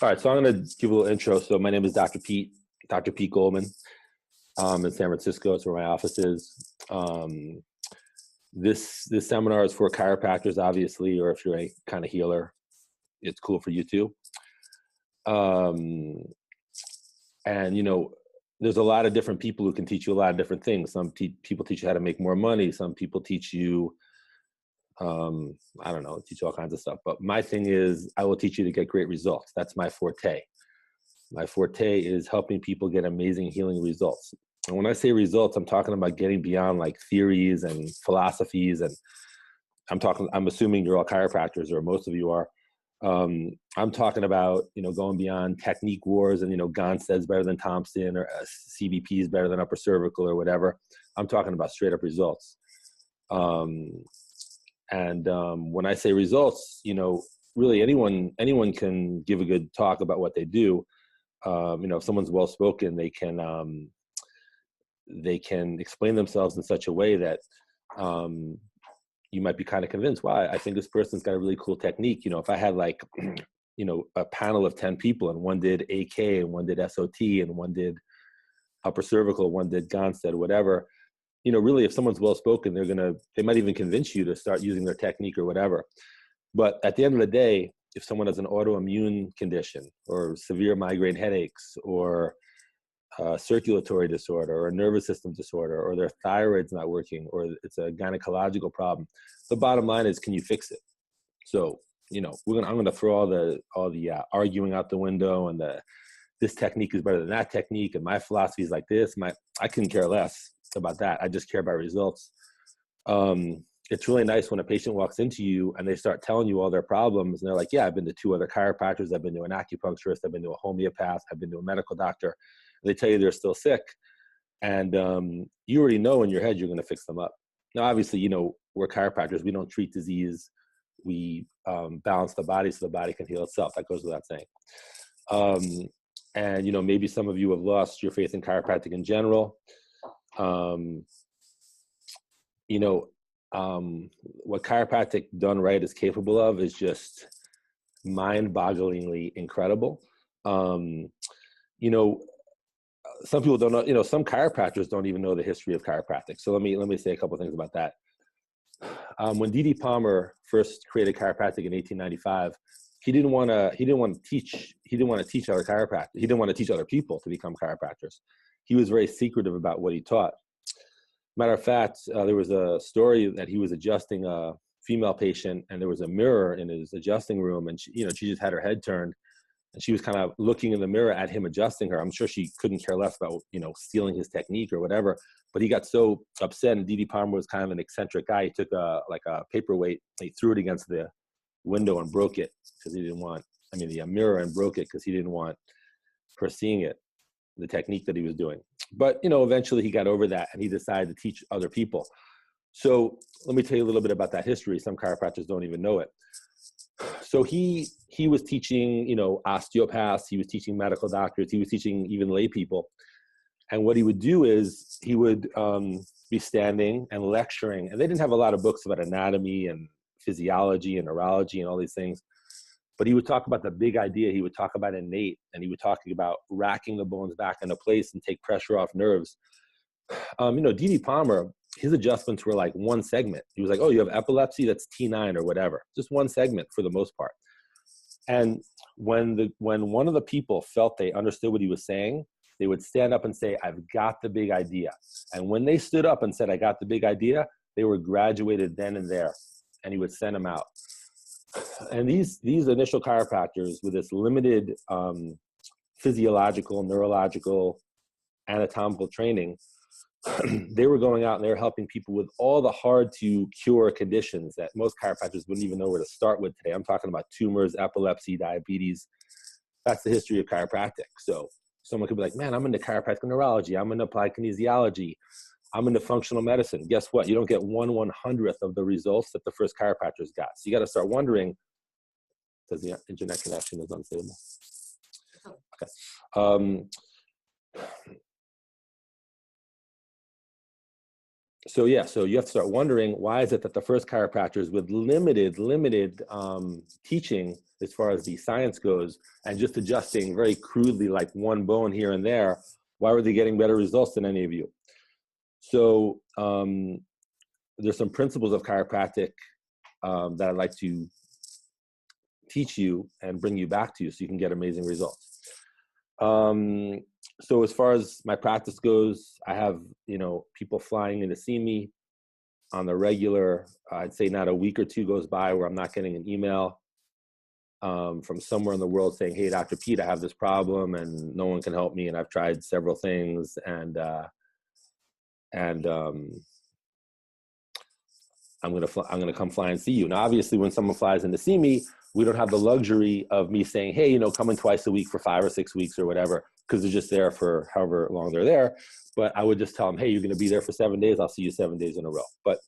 All right, so I'm going to give a little intro. So my name is Dr. Pete Goldman, in San Francisco. It's where my office is. This seminar is for chiropractors, obviously, or if you're a kind of healer, it's cool for you too. And there's a lot of different people who can teach you a lot of different things. Some people teach you how to make more money. Some people teach you, I don't know, teach you all kinds of stuff. But my thing is, I will teach you to get great results. That's my forte. My forte is helping people get amazing healing results. And when I say results, I'm talking about getting beyond like theories and philosophies. And I'm assuming you're all chiropractors, or most of you are. I'm talking about, going beyond technique wars and, Gonstead's better than Thompson, or CBP is better than upper cervical or whatever. I'm talking about straight up results. When I say results, really anyone can give a good talk about what they do. If someone's well-spoken, they can explain themselves in such a way that you might be kind of convinced, wow, I think this person's got a really cool technique. If I had like, a panel of 10 people and one did AK and one did SOT and one did upper cervical, one did Gonstead, whatever, really if someone's well-spoken, they might even convince you to start using their technique or whatever. But at the end of the day, if someone has an autoimmune condition or severe migraine headaches or circulatory disorder or a nervous system disorder, or their thyroid's not working, or it's a gynecological problem, the bottom line is, can you fix it? So, I'm going to throw all the arguing out the window and this technique is better than that technique, and my philosophy is like this. I couldn't care less about that. I just care about results. It's really nice when a patient walks into you and they start telling you all their problems, and they're like, yeah, I've been to 2 other chiropractors, I've been to an acupuncturist, I've been to a homeopath, I've been to a medical doctor. They tell you they're still sick, and you already know in your head you're going to fix them up. Now, obviously, we're chiropractors. We don't treat disease. We balance the body so the body can heal itself. That goes without saying. And maybe some of you have lost your faith in chiropractic in general. What chiropractic done right is capable of is just mind-bogglingly incredible. Some people don't know, some chiropractors don't even know the history of chiropractic. So let me say a couple of things about that. When D.D. Palmer first created chiropractic in 1895, he didn't want to teach other chiropractors. He didn't want to teach other people to become chiropractors. He was very secretive about what he taught. Matter of fact, there was a story that he was adjusting a female patient, and there was a mirror in his adjusting room, and she just had her head turned, and she was kind of looking in the mirror at him adjusting her. I'm sure she couldn't care less about, stealing his technique or whatever, but he got so upset, and D.D. Palmer was kind of an eccentric guy. He took a paperweight, he threw it against the window and broke it because he didn't want, the mirror, and broke it because he didn't want her seeing it, the technique that he was doing. But, eventually he got over that and he decided to teach other people. So let me tell you a little bit about that history. Some chiropractors don't even know it. So he was teaching, osteopaths, he was teaching medical doctors, he was teaching even lay people. And what he would do is he would be standing and lecturing, and they didn't have a lot of books about anatomy and physiology and neurology and all these things. But he would talk about the big idea. He would talk about innate, and he would talk about racking the bones back into place and take pressure off nerves. D.D. Palmer, his adjustments were like one segment. He was like, oh, you have epilepsy? That's T9 or whatever. Just one segment for the most part. And when one of the people felt they understood what he was saying, they would stand up and say, I've got the big idea. And when they stood up and said, I got the big idea, they were graduated then and there. And he would send them out. And these initial chiropractors with this limited physiological, neurological, anatomical training, they were going out and they were helping people with all the hard to cure conditions that most chiropractors wouldn't even know where to start with today. I'm talking about tumors, epilepsy, diabetes. That's the history of chiropractic. So someone could be like, man, I'm into chiropractic neurology. I'm into applied kinesiology. I'm into functional medicine. Guess what? You don't get 1/100th of the results that the first chiropractors got. So you got to start wondering, does the internet connection is unstable? Okay. So yeah, so you have to start wondering, why is it that the first chiropractors with limited teaching as far as the science goes, and just adjusting very crudely like one bone here and there, why were they getting better results than any of you? So there's some principles of chiropractic that I'd like to teach you and bring you back to, so you can get amazing results. So as far as my practice goes, I have, people flying in to see me on the regular. I'd say not a week or two goes by where I'm not getting an email from somewhere in the world saying, "Hey, Dr. Pete, I have this problem and no one can help me, and I've tried several things, and I'm gonna come fly and see you." Now, obviously, when someone flies in to see me, we don't have the luxury of me saying, "Hey, come in twice a week for 5 or 6 weeks or whatever," because they're just there for however long they're there. But I would just tell them, "Hey, you're going to be there for 7 days. I'll see you 7 days in a row." But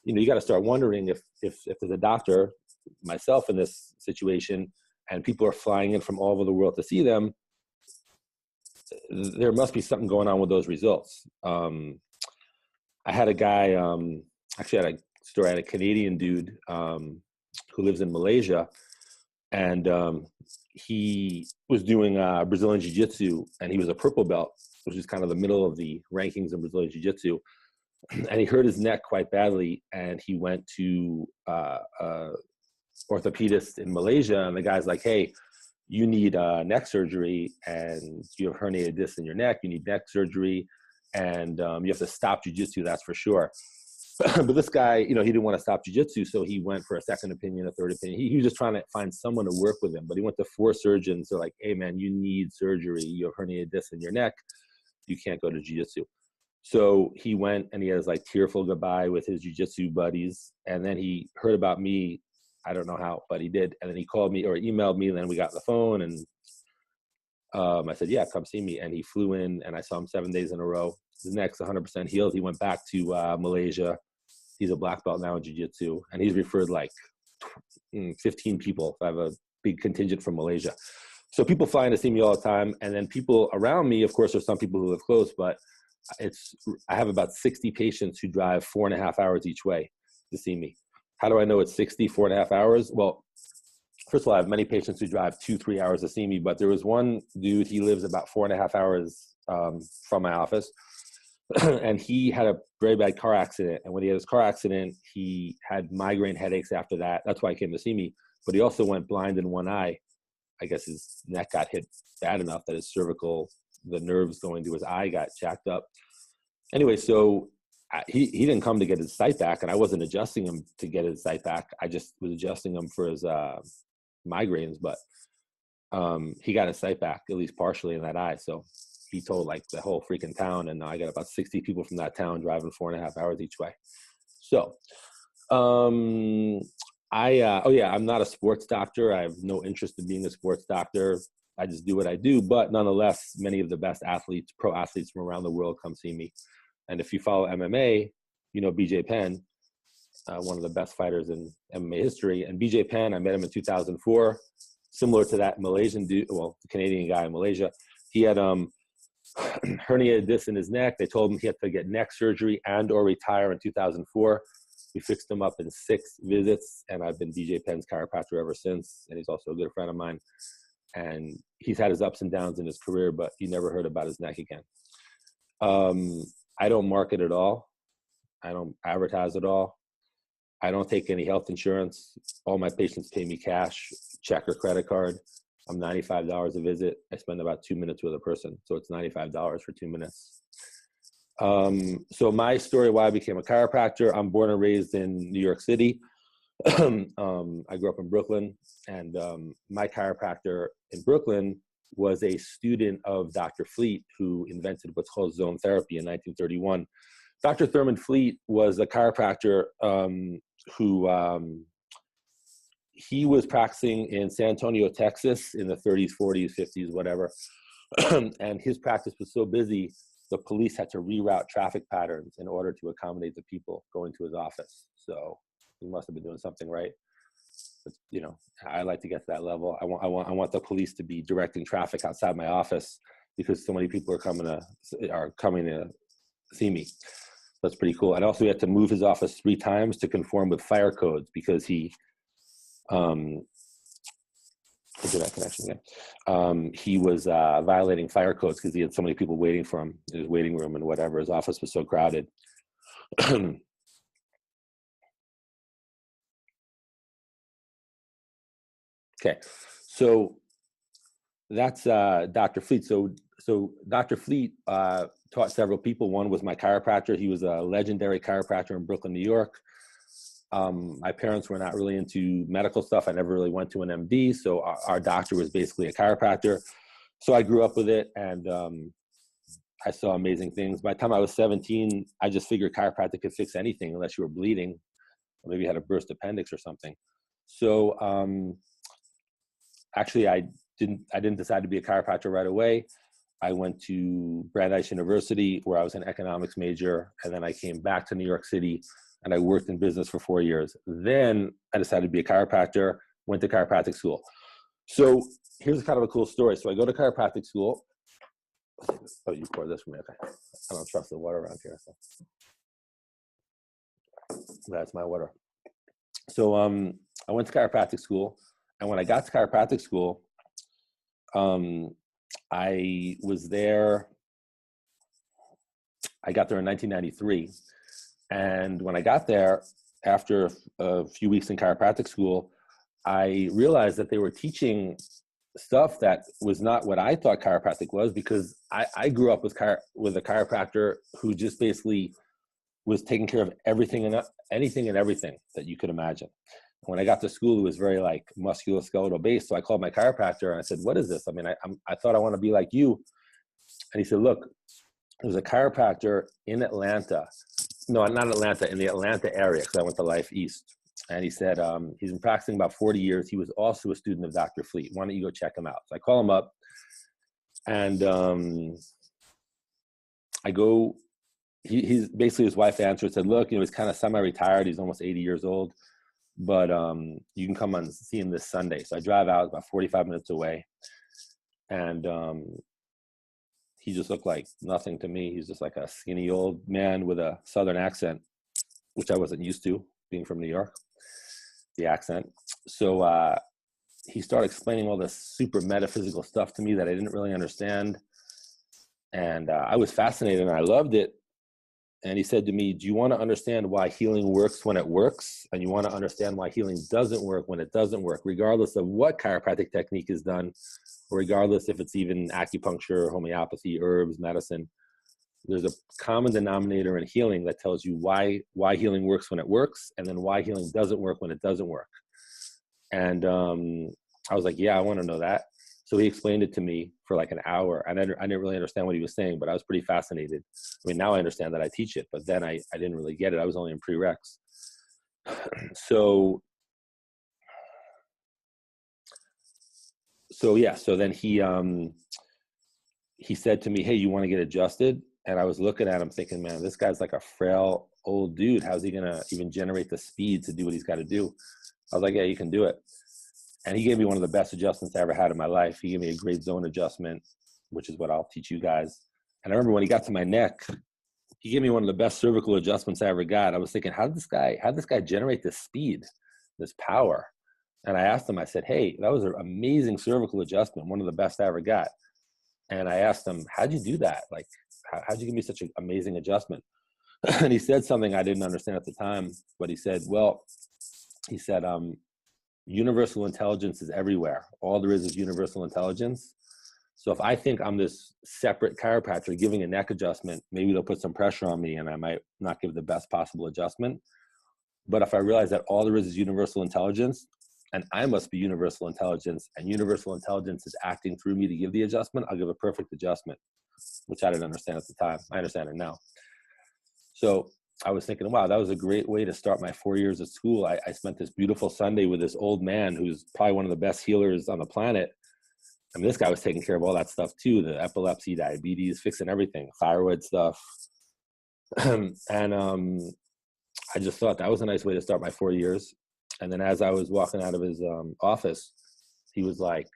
you got to start wondering if there's a doctor, myself in this situation, and people are flying in from all over the world to see them, there must be something going on with those results. I had a guy, actually, I had a story. I had a Canadian dude who lives in Malaysia, and he was doing Brazilian Jiu-Jitsu, and he was a purple belt, which is kind of the middle of the rankings in Brazilian Jiu-Jitsu. And he hurt his neck quite badly, and he went to orthopedist in Malaysia, and the guy's like, "Hey, you need neck surgery, and you have herniated discs in your neck. You need neck surgery, and you have to stop jiu-jitsu, that's for sure." But this guy, he didn't want to stop jiu-jitsu, so he went for a second opinion, a third opinion. He was just trying to find someone to work with him, but he went to 4 surgeons. They're like, "Hey, man, you need surgery. You have herniated discs in your neck. You can't go to jiu-jitsu." So he went and he had his like tearful goodbye with his jiu-jitsu buddies. And then he heard about me. I don't know how, but he did. And then he called me or emailed me, and then we got on the phone, and I said, "Yeah, come see me." And he flew in, and I saw him 7 days in a row. His neck's 100% healed. He went back to Malaysia. He's a black belt now in jiu-jitsu, and he's referred like 15 people. I have a big contingent from Malaysia. So people fly in to see me all the time. And then people around me, of course, there's some people who live close, but I have about 60 patients who drive 4.5 hours each way to see me. How do I know it's 4.5 hours? Well, first of all, I have many patients who drive 2-3 hours to see me, but there was one dude, he lives about 4.5 hours from my office. And he had a very bad car accident. And when he had his car accident, he had migraine headaches after that. That's why he came to see me. But he also went blind in one eye. I guess his neck got hit bad enough that his cervical, the nerves going to his eye got jacked up. Anyway, so he didn't come to get his sight back, and I wasn't adjusting him to get his sight back. I just was adjusting him for his migraines, but he got his sight back, at least partially, in that eye. So he told like the whole freaking town, and I got about 60 people from that town driving 4.5 hours each way. So I'm not a sports doctor. I have no interest in being a sports doctor. I just do what I do. But nonetheless, many of the best athletes, pro athletes from around the world come see me. And if you follow MMA, BJ Penn, one of the best fighters in MMA history. And BJ Penn, I met him in 2004, similar to that Malaysian dude, well, the Canadian guy in Malaysia. He had herniated discs in his neck. They told him he had to get neck surgery and or retire in 2004. We fixed him up in 6 visits, and I've been BJ Penn's chiropractor ever since. And he's also a good friend of mine. And he's had his ups and downs in his career, but you never heard about his neck again. I don't market at all. I don't advertise at all. I don't take any health insurance. All my patients pay me cash, check or credit card. I'm $95 a visit. I spend about 2 minutes with a person. So it's $95 for 2 minutes. So my story, why I became a chiropractor, I'm born and raised in New York City. I grew up in Brooklyn, and my chiropractor in Brooklyn was a student of Dr. Fleet, who invented what's called zone therapy in 1931. Dr. Thurman Fleet was a chiropractor who he was practicing in San Antonio, Texas in the 30s, 40s, 50s, whatever. And his practice was so busy, the police had to reroute traffic patterns in order to accommodate the people going to his office. So he must have been doing something right. But, I like to get to that level. I want the police to be directing traffic outside my office because so many people are coming to see me. That's pretty cool. And also, he had to move his office 3 times to conform with fire codes because he, do that connection again. He was violating fire codes because he had so many people waiting for him in his waiting room and whatever. His office was so crowded. Okay, so that's Dr. Fleet. So Dr. Fleet taught several people. One was my chiropractor. He was a legendary chiropractor in Brooklyn, New York. My parents were not really into medical stuff. I never really went to an MD. So our doctor was basically a chiropractor. So I grew up with it, and I saw amazing things. By the time I was 17, I just figured chiropractic could fix anything unless you were bleeding, or maybe you had a burst appendix or something. So actually, I didn't decide to be a chiropractor right away. I went to Brandeis University, where I was an economics major, and then I came back to New York City, and I worked in business for 4 years. Then I decided to be a chiropractor, went to chiropractic school. So here's kind of a cool story. So I go to chiropractic school. Oh, you pour this for me. Okay. I don't trust the water around here. So that's my water. So I went to chiropractic school, and when I got to chiropractic school, I was there. I got there in 1993, and when I got there, after a few weeks in chiropractic school, I realized that they were teaching stuff that was not what I thought chiropractic was, because I grew up with a chiropractor who just basically was taking care of everything and anything and everything that you could imagine. When I got to school, it was very like musculoskeletal based. So I called my chiropractor and I said, "What is this? I mean, I thought I want to be like you." And he said, "Look, there's a chiropractor in Atlanta. No, not Atlanta, in the Atlanta area, because I went to Life East." And he said, he's been practicing about 40 years. He was also a student of Dr. Fleet. Why don't you go check him out? So I call him up, and I go, he's basically, his wife answered, said, "Look, he's kind of semi-retired. He's almost 80 years old, but you can come and see him this Sunday." So I drive out about 45 minutes away, and he just looked like nothing to me. He's just like a skinny old man with a Southern accent, which I wasn't used to, being from New York, the accent. So he started explaining all this super metaphysical stuff to me that I didn't really understand. And I was fascinated and I loved it. And he said to me, "Do you want to understand why healing works when it works? And you want to understand why healing doesn't work when it doesn't work, regardless of what chiropractic technique is done, or regardless if it's even acupuncture, homeopathy, herbs, medicine. There's a common denominator in healing that tells you why healing works when it works, and then why healing doesn't work when it doesn't work." And I was like, "Yeah, I want to know that." So he explained it to me for like an hour. And I didn't really understand what he was saying, but I was pretty fascinated. I mean, now I understand that I teach it, but then I didn't really get it. I was only in prereqs. So yeah. So then he said to me, "Hey, you want to get adjusted?" And I was looking at him thinking, man, this guy's like a frail old dude. How's he going to even generate the speed to do what he's got to do? I was like, "Yeah, you can do it." And he gave me one of the best adjustments I ever had in my life. He gave me a great zone adjustment, which is what I'll teach you guys. And I remember when he got to my neck, he gave me one of the best cervical adjustments I ever got. I was thinking, how did this guy generate this speed, this power? And I asked him, I said, "Hey, that was an amazing cervical adjustment, one of the best I ever got." And I asked him, "How'd you do that? Like, how'd you give me such an amazing adjustment?" And he said something I didn't understand at the time, but he said, universal intelligence is everywhere. All there is universal intelligence. So if I think I'm this separate chiropractor giving a neck adjustment, maybe they'll put some pressure on me and I might not give the best possible adjustment. But if I realize that all there is universal intelligence, and I must be universal intelligence, and universal intelligence is acting through me to give the adjustment, I'll give a perfect adjustment, which I didn't understand at the time. I understand it now. So I was thinking, wow, that was a great way to start my 4 years of school. I spent this beautiful Sunday with this old man who's probably one of the best healers on the planet. I mean, this guy was taking care of all that stuff too, the epilepsy, diabetes, fixing everything, thyroid stuff. And I just thought that was a nice way to start my 4 years. And then as I was walking out of his office, he was like,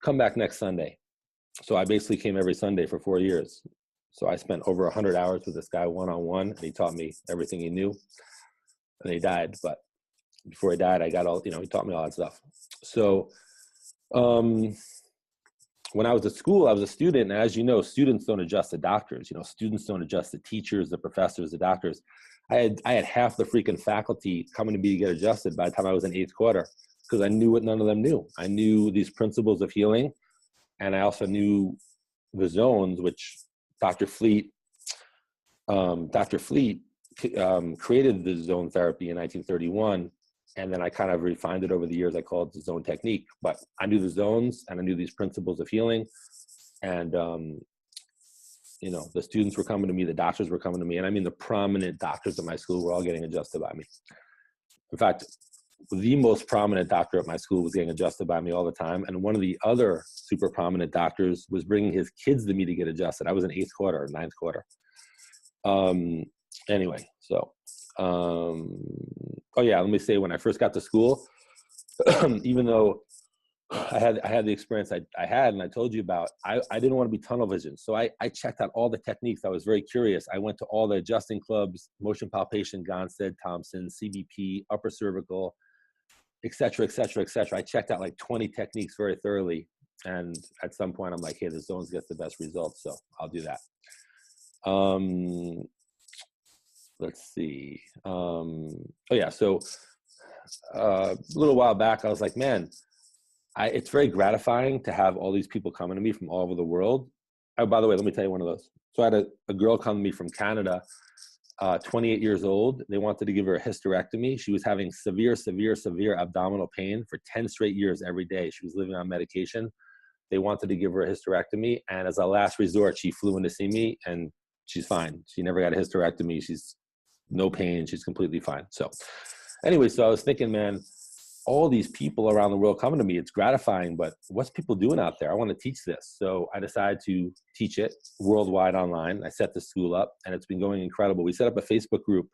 "Come back next Sunday." So I basically came every Sunday for 4 years. So I spent over 100 hours with this guy one-on-one, and he taught me everything he knew. And he died, but before he died, I got all, he taught me all that stuff. So when I was at school, I was a student, and as you know, students don't adjust to doctors. Students don't adjust to teachers, the professors, the doctors. I had half the freaking faculty coming to me to get adjusted by the time I was in 8th quarter, because I knew what none of them knew. I knew these principles of healing, and I also knew the zones, which Dr. Fleet created the zone therapy in 1931. And then I kind of refined it over the years. I called it the zone technique, but I knew the zones and I knew these principles of healing. And, the students were coming to me, the doctors were coming to me. And I mean, the prominent doctors at my school were all getting adjusted by me. In fact, the most prominent doctor at my school was getting adjusted by me all the time. And one of the other super prominent doctors was bringing his kids to me to get adjusted. I was in 8th quarter or 9th quarter. Anyway, so, oh yeah, let me say, when I first got to school, even though I had the experience I had, and I told you about, I didn't want to be tunnel vision. So I checked out all the techniques. I was very curious. I went to all the adjusting clubs, motion palpation, Gonstead, Thompson, CBP, upper cervical, et cetera, et cetera, et cetera. I checked out like 20 techniques very thoroughly. And at some point I'm like, hey, the zones gets the best results. So I'll do that. Let's see. Oh yeah. So a little while back, I was like, man, it's very gratifying to have all these people coming to me from all over the world. Oh, by the way, let me tell you one of those. So I had a girl come to me from Canada, 28 years old. They wanted to give her a hysterectomy. She was having severe abdominal pain for 10 straight years every day. She was living on medication. They wanted to give her a hysterectomy. And as a last resort, she flew in to see me, and she's fine. She never got a hysterectomy. She's no pain. She's completely fine. So anyway, so I was thinking, man, all these people around the world coming to me, it's gratifying, but what's people doing out there? I want to teach this. So I decided to teach it worldwide online. I set the school up, and it's been going incredible. We set up a Facebook group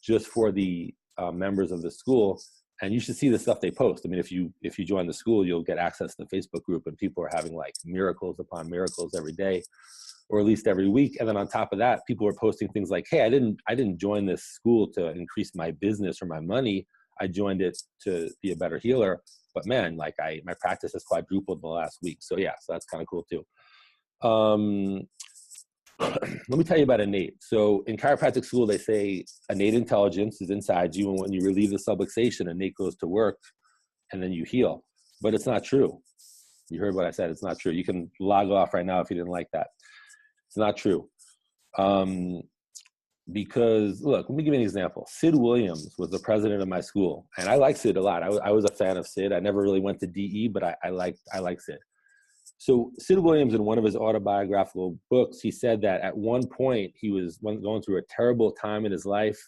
just for the members of the school, and you should see the stuff they post. I mean, if you join the school, you'll get access to the Facebook group, and people are having like miracles upon miracles every day, or at least every week. And then on top of that, people are posting things like, hey, I didn't join this school to increase my business or my money. I joined it to be a better healer, but man, like my practice has quadrupled in the last week. So yeah, so that's kind of cool too. Let me tell you about innate. So in chiropractic school, they say innate intelligence is inside you, and when you relieve the subluxation, innate goes to work, and then you heal. But it's not true. You heard what I said. It's not true. You can log off right now if you didn't like that. It's not true. Because look, let me give you an example. Sid Williams was the president of my school, and I like Sid a lot. I was a fan of Sid. I never really went to DE, but I like Sid. So Sid Williams, in one of his autobiographical books, he said that at one point he was going through a terrible time in his life,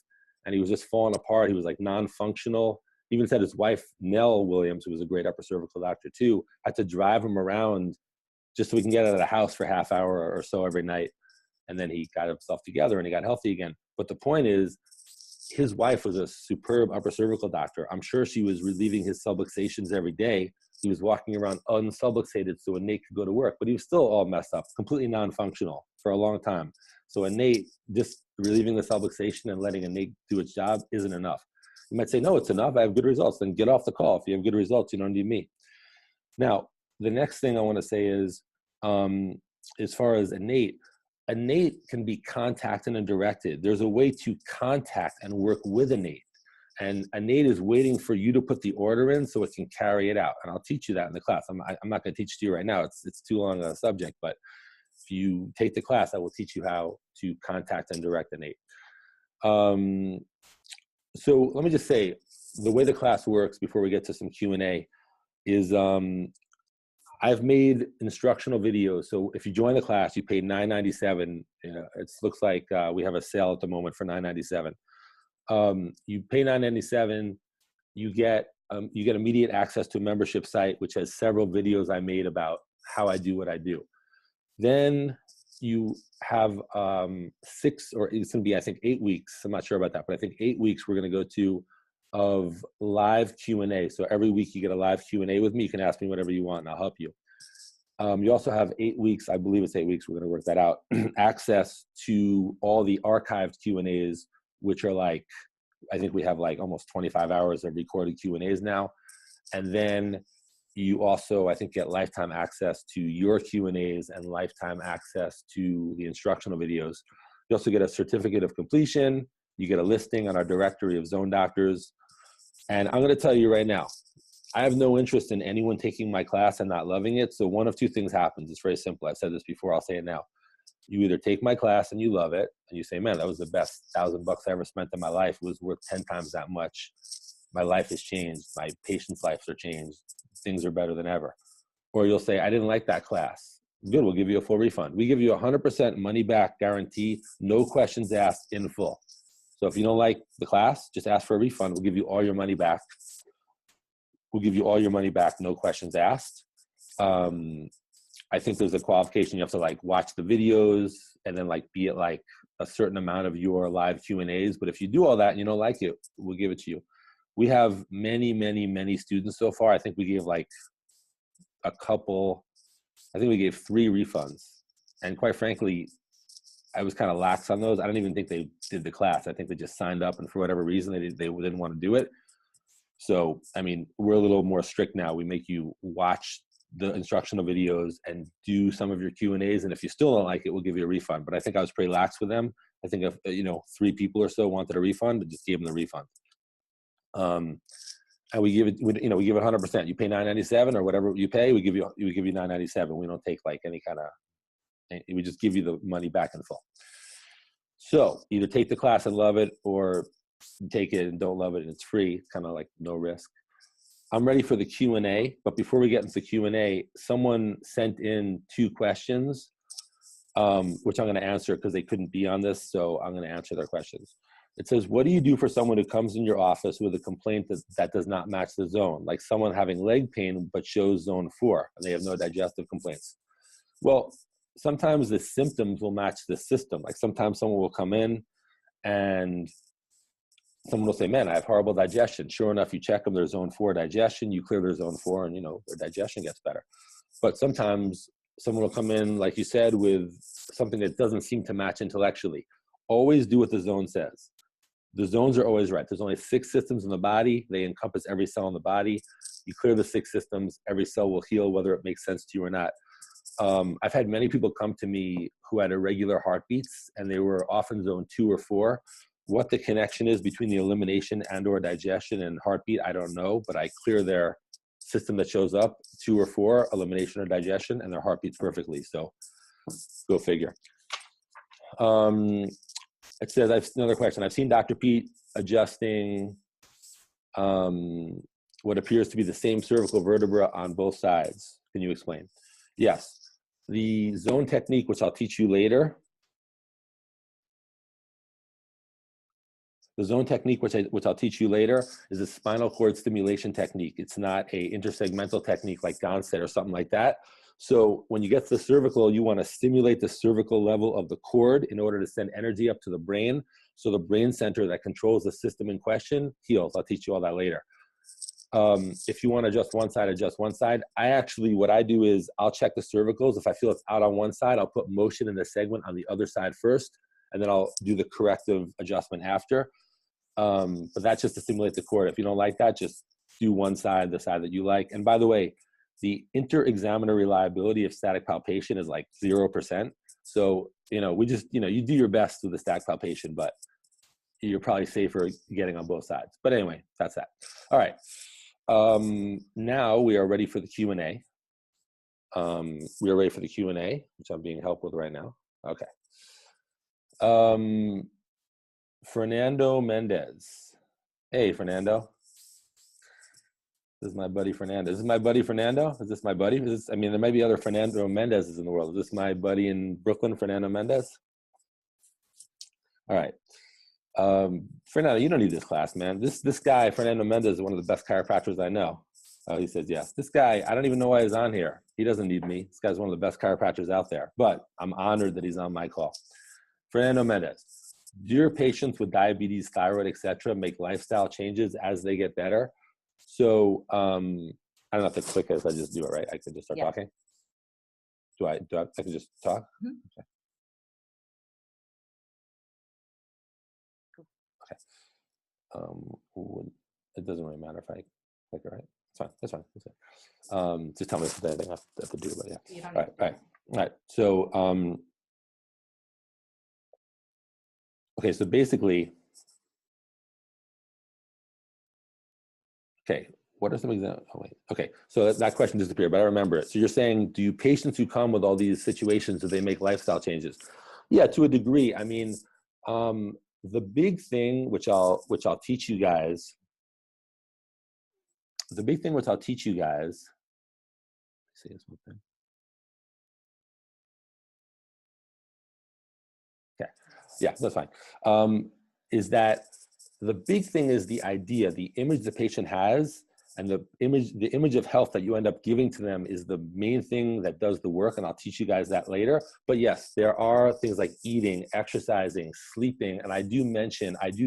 and he was just falling apart. He was like non-functional. He even said his wife, Nell Williams, who was a great upper cervical doctor too, had to drive him around just so he can get out of the house for a half hour or so every night. And then he got himself together and he got healthy again. But the point is, his wife was a superb upper cervical doctor. I'm sure she was relieving his subluxations every day. He was walking around unsubluxated so innate could go to work, but he was still all messed up, completely non-functional for a long time. So innate, just relieving the subluxation and letting innate do its job isn't enough. You might say, no, it's enough. I have good results. Then get off the call. If you have good results, you don't need me. Now, the next thing I want to say is, as far as innate can be contacted and directed. There's a way to contact and work with innate. And innate is waiting for you to put the order in so it can carry it out. And I'll teach you that in the class. I'm not going to teach it to you right now. It's too long a subject. But if you take the class, I will teach you how to contact and direct innate. So let me just say, the way the class works before we get to some Q&A is I've made instructional videos. So if you join the class, you pay $9.97. It looks like we have a sale at the moment for $9.97. You pay $9.97. You get immediate access to a membership site, which has several videos I made about how I do what I do. Then you have 6, or it's going to be, I think, 8 weeks. I'm not sure about that, but I think 8 weeks we're going to go to of live Q&A. So every week you get a live Q&A with me. You can ask me whatever you want and I'll help you. You also have 8 weeks, I believe it's 8 weeks, we're going to work that out, access to all the archived Q&As, which are like, I think we have like almost 25 hours of recorded Q&As now. And then you also, I think, get lifetime access to your Q&As and lifetime access to the instructional videos. You also get a certificate of completion. You get a listing on our directory of zone doctors. And I'm going to tell you right now, I have no interest in anyone taking my class and not loving it. So one of two things happens. It's very simple. I've said this before, I'll say it now. You either take my class and you love it, and you say, man, that was the best $1,000 I ever spent in my life. It was worth 10 times that much. My life has changed. My patients' lives are changed. Things are better than ever. Or you'll say, I didn't like that class. Good, we'll give you a full refund. We give you 100% money back guarantee, no questions asked, in full. So if you don't like the class, just ask for a refund. We'll give you all your money back. We'll give you all your money back, no questions asked. I think there's a qualification. You have to like watch the videos and then like be at like a certain amount of your live Q&As. But if you do all that and you don't like it, we'll give it to you. We have many, many, many students so far. I think we gave like a couple, I think we gave 3 refunds. And quite frankly, I was kind of lax on those. I don't even think they did the class. I think they just signed up and for whatever reason, they didn't want to do it. So, I mean, we're a little more strict now. We make you watch the instructional videos and do some of your Q&As. And if you still don't like it, we'll give you a refund. But I think I was pretty lax with them. I think if, 3 people or so wanted a refund, I just gave them the refund. And we give it, we give it 100%. You pay $9.97 or whatever you pay, we give you $9.97. We don't take like any kind of, we just give you the money back in full. So either take the class and love it, or take it and don't love it and it's free. It's kind of like no risk. I'm ready for the Q&A, but before we get into the Q&A, someone sent in 2 questions, which I'm going to answer because they couldn't be on this, so I'm going to answer their questions. It says, what do you do for someone who comes in your office with a complaint that does not match the zone, like someone having leg pain but shows zone 4 and they have no digestive complaints? Well, sometimes the symptoms will match the system. Like sometimes someone will come in and someone will say, man, I have horrible digestion. Sure enough, you check them, their zone 4 digestion, you clear their zone 4 and their digestion gets better. But sometimes someone will come in, like you said, with something that doesn't seem to match intellectually. Always do what the zone says. The zones are always right. There's only 6 systems in the body. They encompass every cell in the body. You clear the 6 systems, every cell will heal, whether it makes sense to you or not. I've had many people come to me who had irregular heartbeats and they were often zone 2 or 4. What the connection is between the elimination and or digestion and heartbeat, I don't know, but I clear their system that shows up, 2 or 4, elimination or digestion, and their heart beats perfectly. So go figure. It says, another question. I've seen Dr. Pete adjusting what appears to be the same cervical vertebra on both sides. Can you explain? Yes. The zone technique, which I'll teach you later, the zone technique, which I'll teach you later, is a spinal cord stimulation technique. It's not a intersegmental technique like Don said or something like that. So when you get to the cervical, you want to stimulate the cervical level of the cord in order to send energy up to the brain. So the brain center that controls the system in question heals. I'll teach you all that later. If you want to adjust one side, adjust one side. What I do is I'll check the cervicals. If I feel it's out on one side, I'll put motion in the segment on the other side first, and then I'll do the corrective adjustment after. But that's just to stimulate the cord. If you don't like that, just do one side, the side that you like. And by the way, the inter-examiner reliability of static palpation is like 0%. So, we just, you do your best with the static palpation, but you're probably safer getting on both sides. But anyway, that's that. All right. Now we are ready for the Q&A. We are ready for the Q&A, which I'm being helped with right now. Okay. Fernando Mendez. Hey, Fernando. This is my buddy Fernando. Is this my buddy Fernando? Is this my buddy? There might be other Fernando Mendez's in the world. Is this my buddy in Brooklyn, Fernando Mendez? All right. Fernando, you don't need this class, man. This guy, Fernando Mendez, is one of the best chiropractors I know. He says, yes. This guy, I don't even know why he's on here. He doesn't need me. This guy's one of the best chiropractors out there. But I'm honored that he's on my call. Fernando Mendez. Do your patients with diabetes, thyroid, etc., make lifestyle changes as they get better? So I don't have to click as I just do it, right? I could just start talking. I can just talk? Mhm. Okay. It doesn't really matter if I click it, right? It's fine. That's fine. That's fine. Just tell me if there's anything I have to do, but yeah. You don't All need right. All right. All right. So, okay. So basically, okay. What are some examples? Oh, wait. Okay. So that question disappeared, but I remember it. So you're saying, do you patients who come with all these situations, do they make lifestyle changes? Yeah, to a degree. I mean, the big thing, which I'll teach you guys, see this one thing. Okay. Yeah, that's fine. Is that the big thing is the idea, the image the patient has, and the image of health that you end up giving to them is the main thing that does the work, and I'll teach you guys that later. But yes, there are things like eating, exercising, sleeping, and I do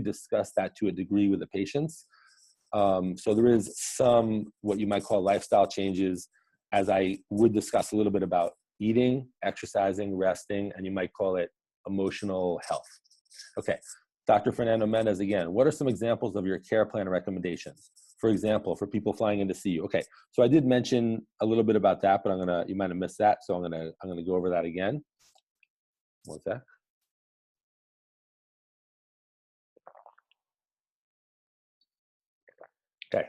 discuss that to a degree with the patients. So there is some, what you might call lifestyle changes, as I would discuss a little bit about eating, exercising, resting, and you might call it emotional health. Okay, Dr. Fernando Mendez again, what are some examples of your care plan recommendations? For example, for people flying in to see you. Okay, so I did mention a little bit about that, but you might have missed that, so I'm gonna go over that again. One sec. Okay.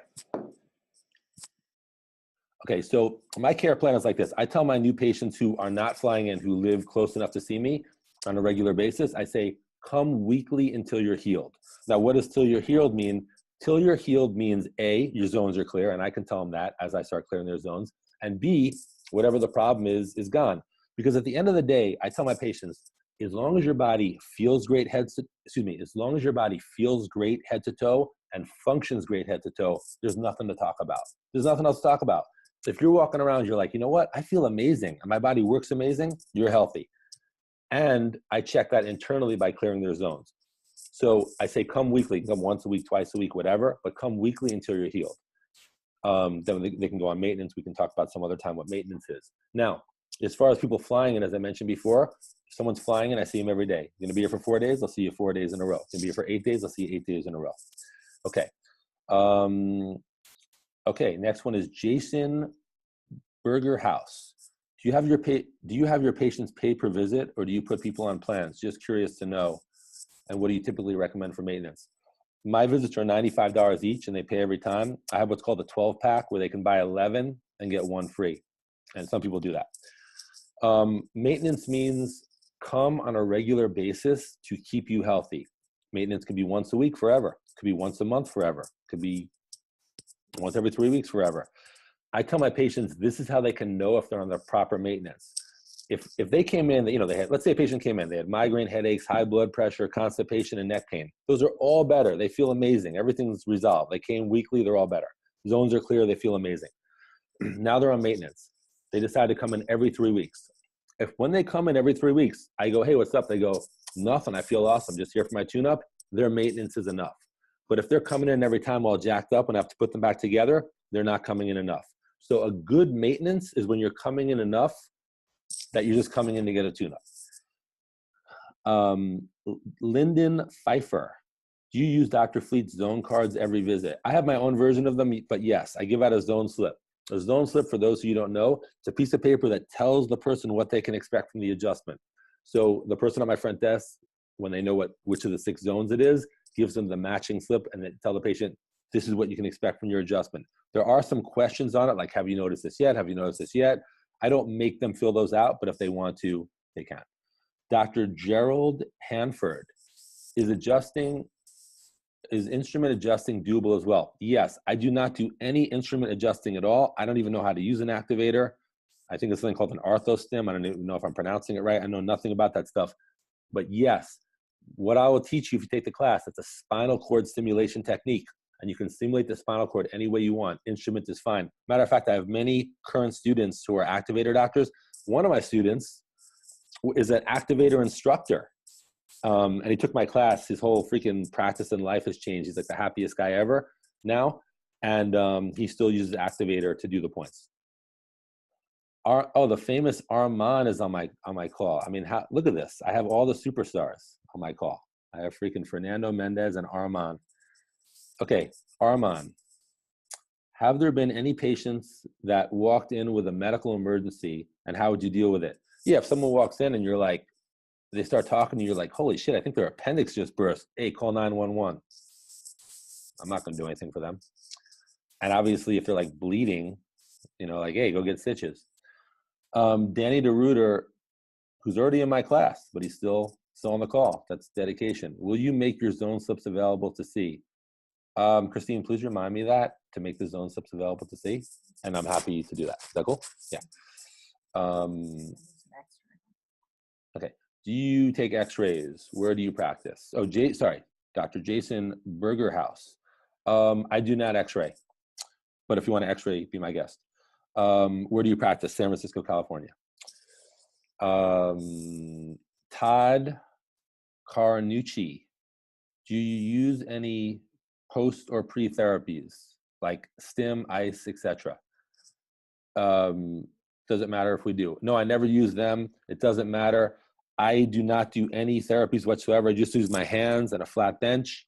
Okay, so my care plan is like this. I tell my new patients who are not flying in, who live close enough to see me on a regular basis, I say, come weekly until you're healed. Now, what does till you're healed mean? Till you're healed means A, your zones are clear, and I can tell them that as I start clearing their zones, and B, whatever the problem is gone. Because at the end of the day, I tell my patients, as long as your body feels great as long as your body feels great head to toe and functions great head to toe, there's nothing to talk about. There's nothing else to talk about. If you're walking around, you're like, you know what? I feel amazing. And my body works amazing. You're healthy. And I check that internally by clearing their zones. So I say, come weekly, come once a week, twice a week, whatever, but come weekly until you're healed. Then they can go on maintenance. We can talk about some other time what maintenance is. Now, as far as people flying in, as I mentioned before, if someone's flying in, I see them every day. You're going to be here for 4 days, I'll see you 4 days in a row. You're going to be here for 8 days, I'll see you 8 days in a row. Okay. Okay, next one is Jason Burger House. Do you have your patients pay per visit, or do you put people on plans? Just curious to know. And what do you typically recommend for maintenance? My visits are $95 each, and they pay every time. I have what's called a 12-pack, where they can buy 11 and get 1 free, and some people do that. Maintenance means come on a regular basis to keep you healthy. Maintenance could be once a week forever. Could be once a month forever. Could be once every 3 weeks forever. I tell my patients, this is how they can know if they're on the proper maintenance. If they came in, you know, let's say a patient came in, they had migraine headaches, high blood pressure, constipation, and neck pain. Those are all better. They feel amazing. Everything's resolved. They came weekly, they're all better. Zones are clear, they feel amazing. Now they're on maintenance. They decide to come in every 3 weeks. When they come in every 3 weeks, I go, hey, what's up? They go, nothing, I feel awesome, just here for my tune-up. Their maintenance is enough. But if they're coming in every time all jacked up and I have to put them back together, they're not coming in enough. So a good maintenance is when you're coming in enough that you're just coming in to get a tune-up. Lyndon Pfeiffer. Do you use Dr. Fleet's zone cards every visit? I have my own version of them, but yes, I give out a zone slip. A zone slip, for those who you don't know, it's a piece of paper that tells the person what they can expect from the adjustment. So the person on my front desk, when they know which of the 6 zones it is, gives them the matching slip, and they tell the patient, this is what you can expect from your adjustment. There are some questions on it, like, have you noticed this yet? Have you noticed this yet? I don't make them fill those out, but if they want to, they can. Dr. Gerald Hanford, is instrument adjusting doable as well? Yes, I do not do any instrument adjusting at all. I don't even know how to use an activator. I think it's something called an arthostim. I don't even know if I'm pronouncing it right. I know nothing about that stuff. But yes, what I will teach you if you take the class, it's a spinal cord stimulation technique. And you can stimulate the spinal cord any way you want. Instrument is fine. Matter of fact, I have many current students who are activator doctors. One of my students is an activator instructor. And he took my class. His whole freaking practice and life has changed. He's like the happiest guy ever now. And he still uses activator to do the points. The famous Arman is on my call. I mean, look at this. I have all the superstars on my call. I have freaking Fernando Mendez and Arman. Okay, Arman. Have there been any patients that walked in with a medical emergency, and how would you deal with it? Yeah, if someone walks in and you're like, they start talking to you, you're like, holy shit, I think their appendix just burst. Hey, call 911. I'm not going to do anything for them. And obviously, if they're like bleeding, like, hey, go get stitches. Danny DeRuiter, who's already in my class, but he's still on the call. That's dedication. Will you make your zone slips available to see? Christine, please remind me that to make the zone slips available to see, and I'm happy to do that. Is that cool? Yeah. Okay. Do you take X-rays? Where do you practice? Oh, Dr. Jason Bergerhaus. I do not X-ray, but if you want to X-ray, be my guest. Where do you practice? San Francisco, California. Todd Carnucci. Do you use any post or pre-therapies like stim, ice, etc.? Does it matter if we do? No, I never use them. It doesn't matter. I do not do any therapies whatsoever. I just use my hands and a flat bench.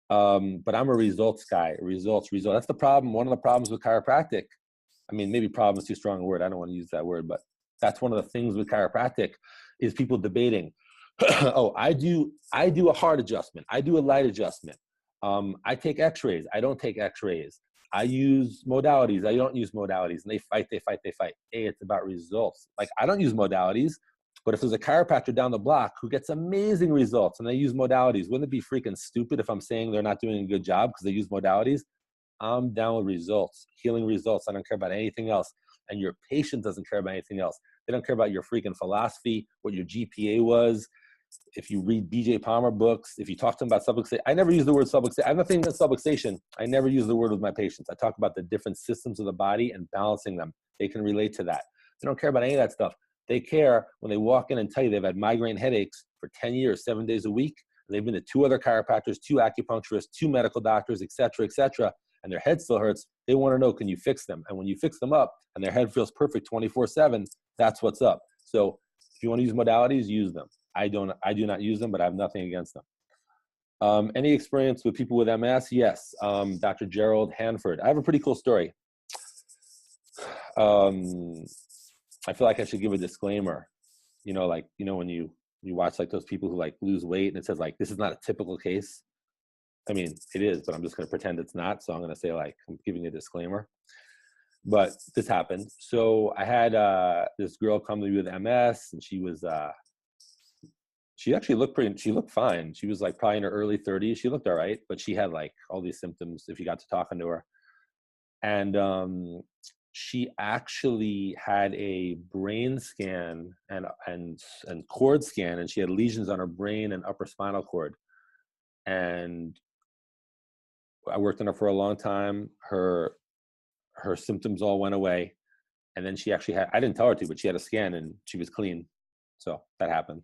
But I'm a results guy. Results. That's the problem. One of the problems with chiropractic. I mean, maybe problem is too strong a word. I don't want to use that word, but that's one of the things with chiropractic is people debating. Oh, I do a hard adjustment. I do a light adjustment. I take X-rays. I don't take X-rays. I use modalities. I don't use modalities. And they fight. Hey, it's about results. Like, I don't use modalities, but if there's a chiropractor down the block who gets amazing results and they use modalities, wouldn't it be freaking stupid if I'm saying they're not doing a good job because they use modalities? I'm down with results, healing results. I don't care about anything else. And your patient doesn't care about anything else. They don't care about your freaking philosophy, what your GPA was. If you read BJ Palmer books, if you talk to them about subluxation, I never use the word subluxation. I have nothing against subluxation. I never use the word with my patients. I talk about the different systems of the body and balancing them. They can relate to that. They don't care about any of that stuff. They care when they walk in and tell you they've had migraine headaches for 10 years, 7 days a week. They've been to 2 other chiropractors, 2 acupuncturists, 2 medical doctors, et cetera, and their head still hurts. They want to know, can you fix them? And when you fix them up and their head feels perfect 24/7, that's what's up. So if you want to use modalities, use them. I do not use them, but I have nothing against them. Any experience with people with MS? Yes. Dr. Gerald Hanford. I have a pretty cool story. I feel like I should give a disclaimer. When you watch like those people who like lose weight and it says like, this is not a typical case. I mean, it is, but I'm just going to pretend it's not. So I'm going to say like, I'm giving a disclaimer. But this happened. So I had this girl come to me with MS, and she was, she looked fine. She was like probably in her early 30s. She looked all right, but she had like all these symptoms if you got to talking to her. And she actually had a brain scan and cord scan, and she had lesions on her brain and upper spinal cord. And I worked on her for a long time. Her symptoms all went away. And then she actually had, I didn't tell her to, but she had a scan and she was clean. So that happened.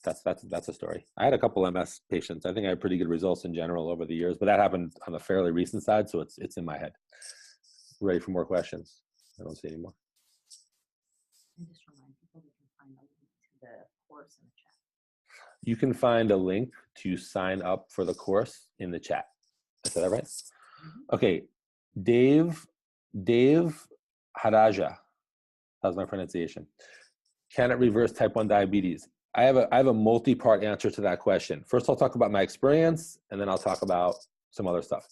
That's a story. I had a couple MS patients. I think I had pretty good results in general over the years, but that happened on the fairly recent side. So it's in my head. Ready for more questions? I don't see any more. And just remind people they can find a link to the course in the chat. You can find a link to sign up for the course in the chat. I said that right? Mm-hmm. Okay. Dave Haraja. That was my pronunciation. Can it reverse type 1 diabetes? I have a multi-part answer to that question. First, I'll talk about my experience, and then I'll talk about some other stuff.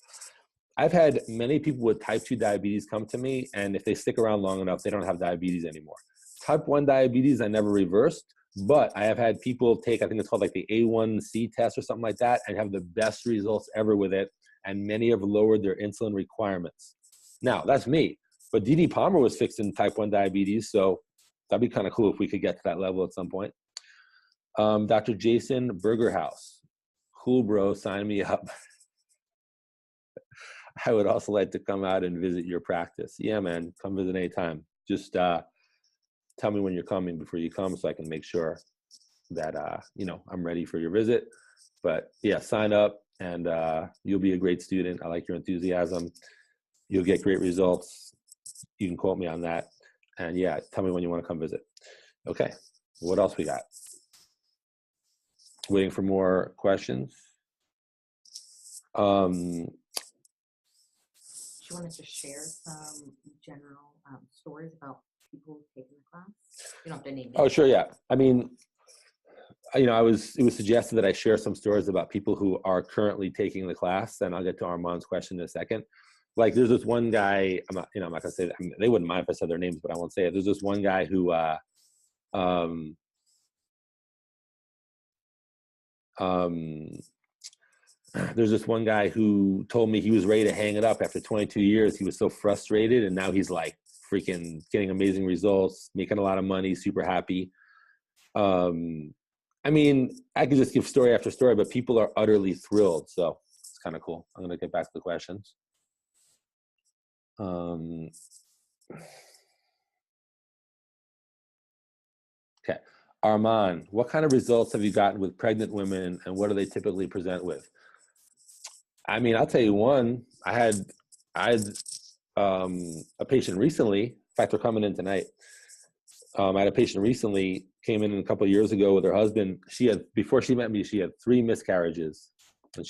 I've had many people with type 2 diabetes come to me, and if they stick around long enough, they don't have diabetes anymore. Type 1 diabetes, I never reversed, but I have had people take, I think it's called like the A1C test or something like that, and have the best results ever with it, and many have lowered their insulin requirements. Now, that's me, but D.D. Palmer was fixed in type 1 diabetes, so that'd be kind of cool if we could get to that level at some point. Dr. Jason Bergerhaus. Cool, bro, sign me up. I would also like to come out and visit your practice. Yeah, man, come visit anytime. Just tell me when you're coming before you come so I can make sure that, I'm ready for your visit. But yeah, sign up and you'll be a great student. I like your enthusiasm. You'll get great results. You can quote me on that. And yeah, tell me when you want to come visit. Okay, what else we got? Waiting for more questions. She wanted to share some general stories about people taking the class. You don't have to name Oh, names. sure, yeah. I mean, you know, it was suggested that I share some stories about people who are currently taking the class, and I'll get to Armand's question in a second. Like, there's this one guy. I'm not gonna say that. I mean, they wouldn't mind if I said their names, but I won't say it. There's this one guy who, there's this one guy who told me he was ready to hang it up after 22 years. He was so frustrated, and now he's like freaking getting amazing results, making a lot of money, super happy. I mean, I could just give story after story, but people are utterly thrilled. So it's kind of cool. I'm going to get back to the questions. Okay. Armand, what kind of results have you gotten with pregnant women, and what do they typically present with? I mean, I'll tell you one. I had a patient recently. In fact, they're coming in tonight. I had a patient recently, came in a couple of years ago with her husband. Before she met me, she had 3 miscarriages, and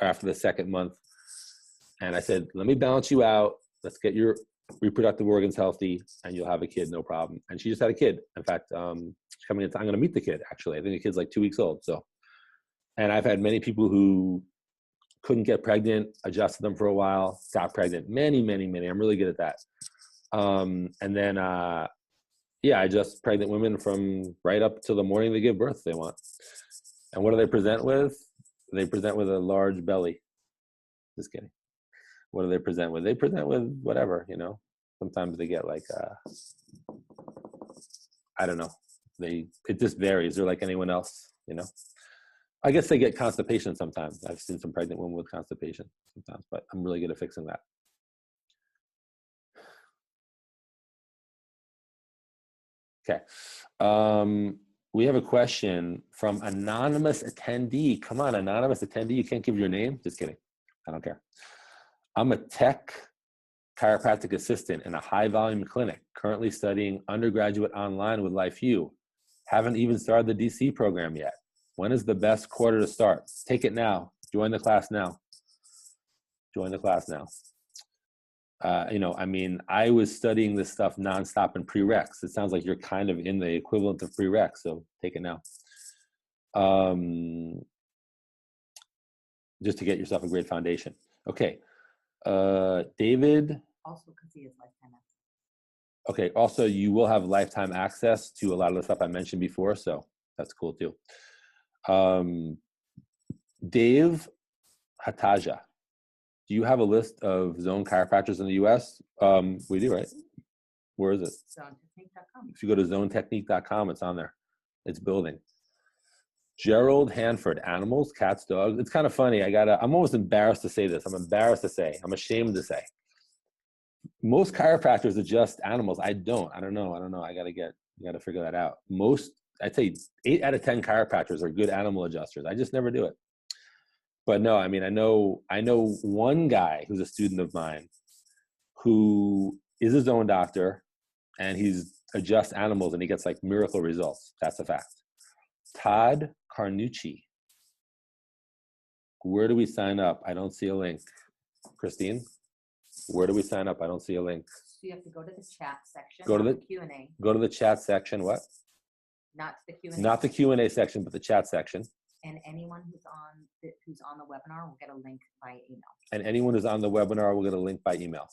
after the 2nd month. And I said, let me balance you out. Let's get your reproductive organs healthy, and you'll have a kid, no problem. And she just had a kid. In fact, she's coming in. I'm going to meet the kid, actually. I think the kid's like 2 weeks old. So, and I've had many people who couldn't get pregnant, adjusted them for a while, got pregnant. Many, many, many. I'm really good at that. And then, yeah, I just pregnant women from right up to the morning they give birth if they want. And what do they present with? They present with a large belly. Just kidding. What do they present with? They present with whatever, you know. Sometimes they get like, I don't know. It just varies. They're like anyone else, you know. I guess they get constipation sometimes. I've seen some pregnant women with constipation sometimes, but I'm really good at fixing that. Okay. We have a question from anonymous attendee. Come on, anonymous attendee. You can't give your name? Just kidding. I don't care. I'm a tech chiropractic assistant in a high volume clinic, currently studying undergraduate online with LifeU. Haven't even started the DC program yet. When is the best quarter to start? Take it now. Join the class now. Join the class now. You know, I mean, I was studying this stuff nonstop in prereqs. It sounds like you're kind of in the equivalent of prereqs, so take it now. Just to get yourself a great foundation. Okay. David. Also, because he has lifetime access. Okay. Also, you will have lifetime access to a lot of the stuff I mentioned before, so that's cool too. Dave Hataja. Do you have a list of zone chiropractors in the U.S.? We do, right? Where is it? ZoneTechnique.com. If you go to ZoneTechnique.com, it's on there. It's building. Gerald Hanford, animals, cats, dogs. It's kind of funny. I'm almost embarrassed to say this. I'm embarrassed to say. I'm ashamed to say. Most chiropractors adjust animals. I don't know. You got to figure that out. I'd say 8 out of 10 chiropractors are good animal adjusters. I just never do it. But no, I mean, I know one guy who's a student of mine who is his own doctor, and he's adjusts animals and he gets like miracle results. That's a fact. Todd Carnucci. Where do we sign up? I don't see a link. Christine, where do we sign up? I don't see a link. So you have to go to the chat section. Go to the Q&A. Go to the chat section. What? Not the Q&A. Not the Q&A section, but the chat section. And anyone who's on the webinar will get a link by email. And anyone who's on the webinar will get a link by email.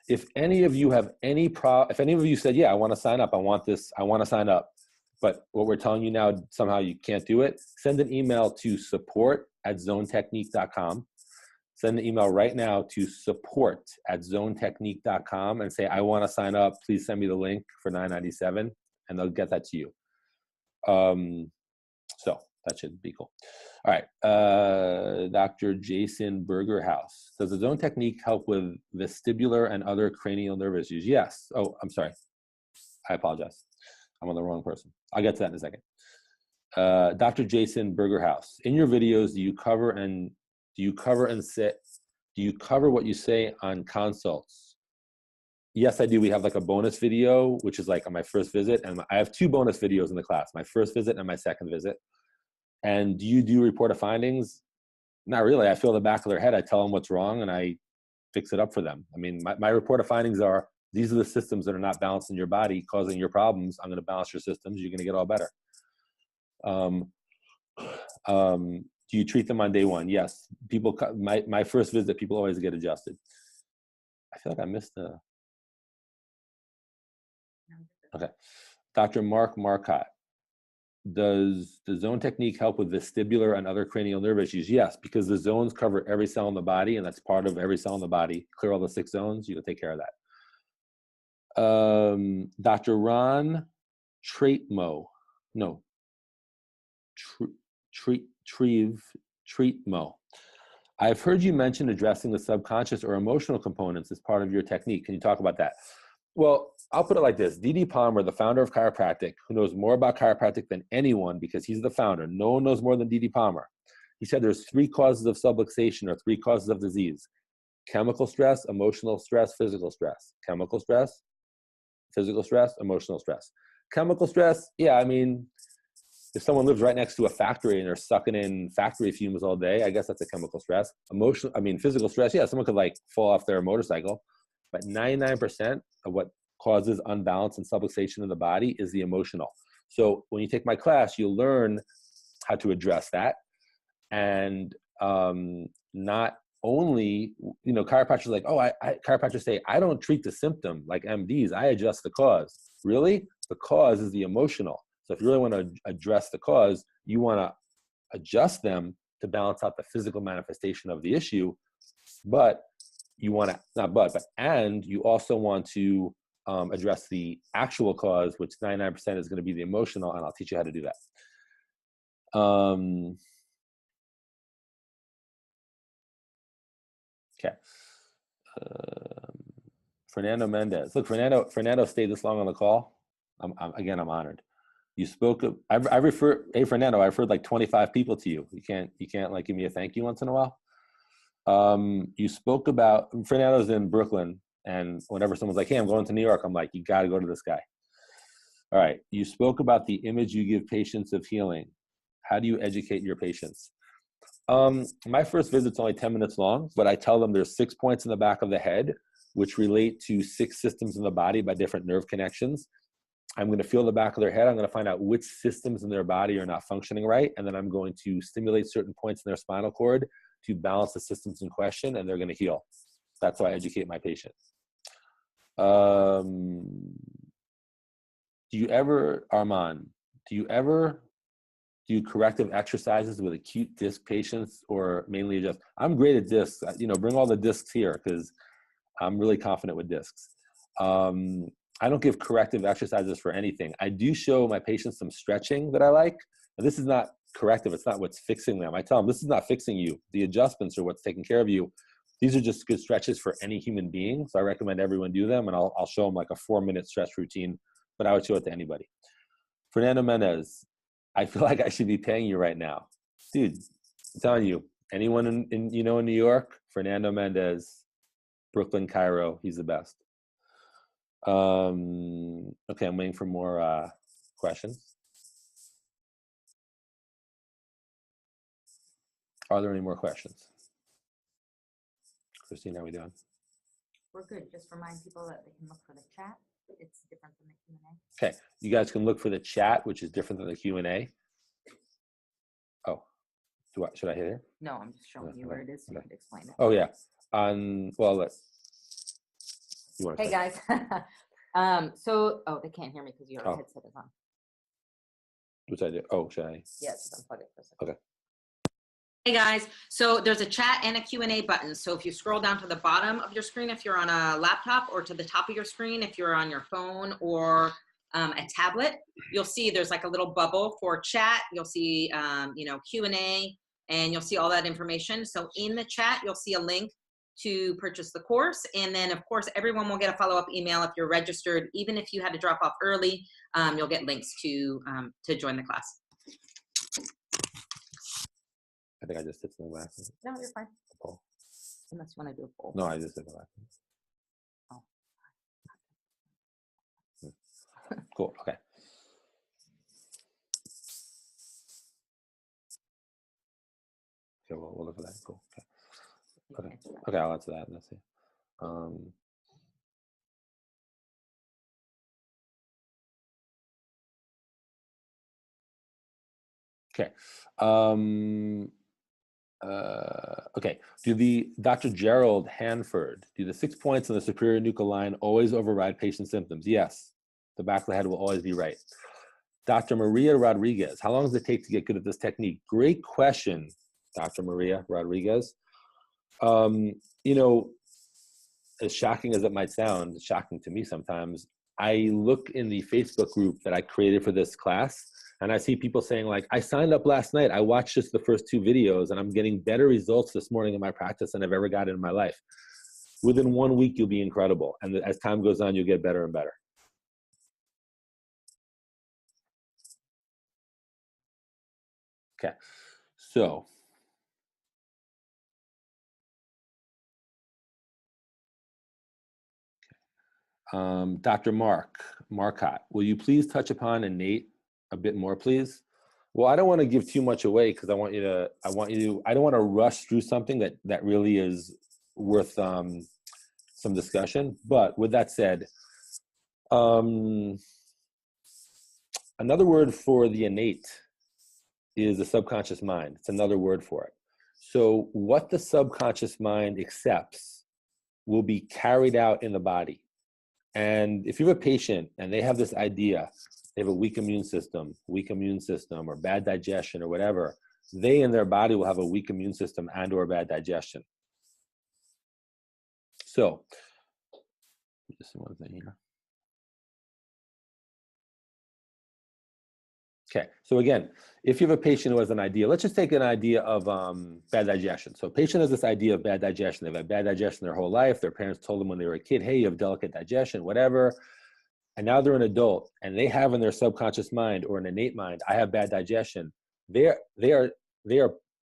If any of you have if any of you said, yeah, I want to sign up, I want to sign up, but what we're telling you now, somehow you can't do it, send an email to support@zonetechnique.com. Send an email right now to support@zonetechnique.com and say, I want to sign up. Please send me the link for $9.97, and they'll get that to you. So that should be cool. All right. Dr. Jason Bergerhaus. Does the zone technique help with vestibular and other cranial nerve issues? Yes. Oh, I'm sorry. I apologize. I'm on the wrong person. I'll get to that in a second. Dr. Jason Bergerhaus. In your videos, do you cover what you say on consults? Yes, I do. We have like a bonus video, which is like on my first visit. And I have 2 bonus videos in the class, my first visit and my second visit. And do you do report of findings? Not really. I feel the back of their head. I tell them what's wrong and I fix it up for them. I mean, my report of findings are, these are the systems that are not balanced in your body causing your problems. I'm going to balance your systems. You're going to get all better. Do you treat them on day 1? Yes. People, my first visit, people always get adjusted. I feel like I missed the. Okay. Dr. Mark Marcotte. Does the zone technique help with vestibular and other cranial nerve issues? Yes, because the zones cover every cell in the body, and that's part of every cell in the body. Clear all the 6 zones, you can take care of that. Dr. Ron Treatmo. No. Treatmo. I've heard you mention addressing the subconscious or emotional components as part of your technique. Can you talk about that? Well, I'll put it like this. D.D. Palmer, the founder of chiropractic, who knows more about chiropractic than anyone because he's the founder. No one knows more than D.D. Palmer. He said there's 3 causes of subluxation or 3 causes of disease: chemical stress, emotional stress, physical stress. Chemical stress, physical stress, emotional stress. Chemical stress, yeah, I mean, if someone lives right next to a factory and they're sucking in factory fumes all day, I guess that's a chemical stress. Physical stress, yeah, someone could like fall off their motorcycle. But 99% of what causes unbalance and subluxation in the body is the emotional. So when you take my class, you'll learn how to address that. And not only, chiropractors are like, chiropractors say, I don't treat the symptom like MDs, I adjust the cause. Really? The cause is the emotional. So if you really want to address the cause, you want to adjust them to balance out the physical manifestation of the issue. But you want to, and you also want to address the actual cause, which 99% is going to be the emotional, and I'll teach you how to do that. Okay. Fernando Mendez. Look, Fernando stayed this long on the call. I'm honored. You spoke of, hey Fernando, I've referred like 25 people to you. You can't like give me a thank you once in a while. You spoke about, Fernando's in Brooklyn, and whenever someone's like, hey, I'm going to New York, I'm like, you got to go to this guy. All right. You spoke about the image you give patients of healing. How do you educate your patients? My first visit's only 10 minutes long, but I tell them there's 6 points in the back of the head, which relate to 6 systems in the body by different nerve connections. I'm going to feel the back of their head. I'm going to find out which systems in their body are not functioning right. And then I'm going to stimulate certain points in their spinal cord to balance the systems in question, and they're going to heal. That's how I educate my patients. Armand, do you corrective exercises with acute disc patients or mainly just, I'm great at discs, bring all the discs here because I'm really confident with discs. I don't give corrective exercises for anything. I do show my patients some stretching that I like. And this is not corrective. It's not what's fixing them. I tell them, this is not fixing you. The adjustments are what's taking care of you. These are just good stretches for any human being. So I recommend everyone do them. And I'll show them like a 4-minute stretch routine, but I would show it to anybody. Fernando Menez, I feel like I should be paying you right now. Dude, I'm telling you, anyone in New York, Fernando Mendez, Brooklyn, Cairo, he's the best. Okay, I'm waiting for more questions. Are there any more questions? Christine, how are we doing? We're good. Just remind people that they can look for the chat. It's different than the Q&A. Okay, you guys can look for the chat, which is different than the Q&A. Oh, should I hit it? No, I'm just showing you where it is so you can explain it. Oh yeah. Hey guys. They can't hear me because your headset is on. Which I do. Oh, should I? Yes, unplug it for a second. Okay. Hey guys, so there's a chat and a Q&A button. So if you scroll down to the bottom of your screen, if you're on a laptop, or to the top of your screen, if you're on your phone or a tablet, you'll see there's like a little bubble for chat. You'll see, Q&A, and you'll see all that information. So in the chat, you'll see a link to purchase the course. And then of course, everyone will get a follow-up email if you're registered. Even if you had to drop off early, you'll get links to join the class. I think I just hit some last. No, you're fine. Unless you want to do a poll. No, I just hit the last. Oh. Cool. Okay. Okay, we'll look at that. Cool. Okay. Okay, I'll answer that. Let's see. Okay. Okay. Dr. Gerald Hanford, do the 6 points on the superior nuchal line always override patient symptoms? Yes. The back of the head will always be right. Dr. Maria Rodriguez, how long does it take to get good at this technique? Great question, Dr. Maria Rodriguez. You know, as shocking as it might sound, it's shocking to me sometimes, I look in the Facebook group that I created for this class, and I see people saying like, I signed up last night, I watched just the first 2 videos, and I'm getting better results this morning in my practice than I've ever gotten in my life. Within 1 week, you'll be incredible. And as time goes on, you'll get better and better. Okay, so. Dr. Marcotte, will you please touch upon Innate a bit more, please? Well, I don't want to give too much away because I don't want to rush through something that really is worth some discussion. But with that said, another word for the innate is the subconscious mind. It's another word for it. So what the subconscious mind accepts will be carried out in the body. And if you have a patient and they have this idea, they have a weak immune system, or bad digestion or whatever, they in their body will have a weak immune system and or bad digestion. So, just one thing here. Okay, so again, if you have a patient who has an idea, let's just take an idea of bad digestion. So a patient has this idea of bad digestion. They've had bad digestion their whole life. Their parents told them when they were a kid, hey, you have delicate digestion, whatever. And now they're an adult and they have in their subconscious mind or an innate mind, I have bad digestion. They are